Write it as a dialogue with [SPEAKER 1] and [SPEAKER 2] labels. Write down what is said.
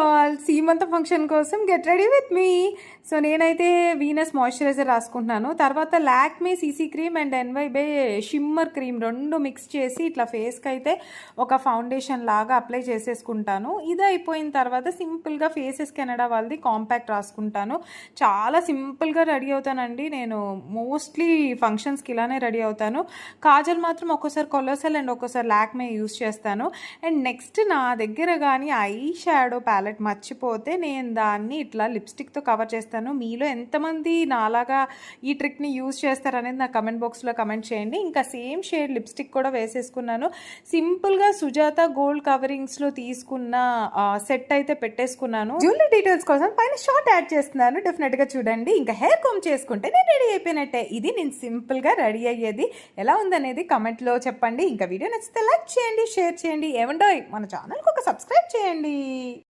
[SPEAKER 1] All సీమంత function కోసం get ready with me. So నేనైతే Venus moisturiser రాసుకుంటున్నాను. తర్వాత Lakme CC cream and ఎన్వైబే shimmer cream రెండు mix చేసి ఇట్లా ఫేస్కి అయితే ఒక ఫౌండేషన్ లాగా అప్లై చేసేసుకుంటాను. ఇది అయిపోయిన తర్వాత సింపుల్గా ఫేసెస్ కెనడా వాళ్ళది కాంపాక్ట్ రాసుకుంటాను. చాలా సింపుల్గా రెడీ అవుతానండి. నేను మోస్ట్లీ ఫంక్షన్స్కి ఇలానే రెడీ అవుతాను. కాజల్ మాత్రం ఒక్కోసారి కొలోసల్ అండ్ ఒక్కోసారి లాక్మే యూస్ చేస్తాను. అండ్ నెక్స్ట్ నా దగ్గర కానీ ఐ షాడో ప్యాలెట్ మర్చిపోతే నేను దాన్ని ఇట్లా లిప్స్టిక్తో కవర్ చేస్తాను. మీలో ఎంతమంది నాలాగా ఈ ట్రిక్ని యూజ్ చేస్తారనేది నా కమెంట్ బాక్స్లో కమెంట్ చేయండి. ఇంకా సేమ్ షేడ్ లిప్స్టిక్ కూడా వేసేసుకున్నాను. సింపుల్గా సుజాత గోల్డ్ కవరింగ్స్లో తీసుకున్న సెట్ అయితే పెట్టేసుకున్నాను. జ్యువెలరీ డీటెయిల్స్ కోసం పైన షార్ట్ యాడ్ చేస్తున్నాను, డెఫినెట్గా చూడండి. ఇంకా హెయిర్ కోమ్ చేసుకుంటే నేను రెడీ అయిపోయినట్టే. ఇది నేను సింపుల్గా రెడీ అయ్యేది. ఎలా ఉందనేది కమెంట్లో చెప్పండి. ఇంకా వీడియో నచ్చితే లైక్ చేయండి, షేర్ చేయండి. ఏమండో మన ఛానల్కి ఒక సబ్స్క్రైబ్ చేయండి.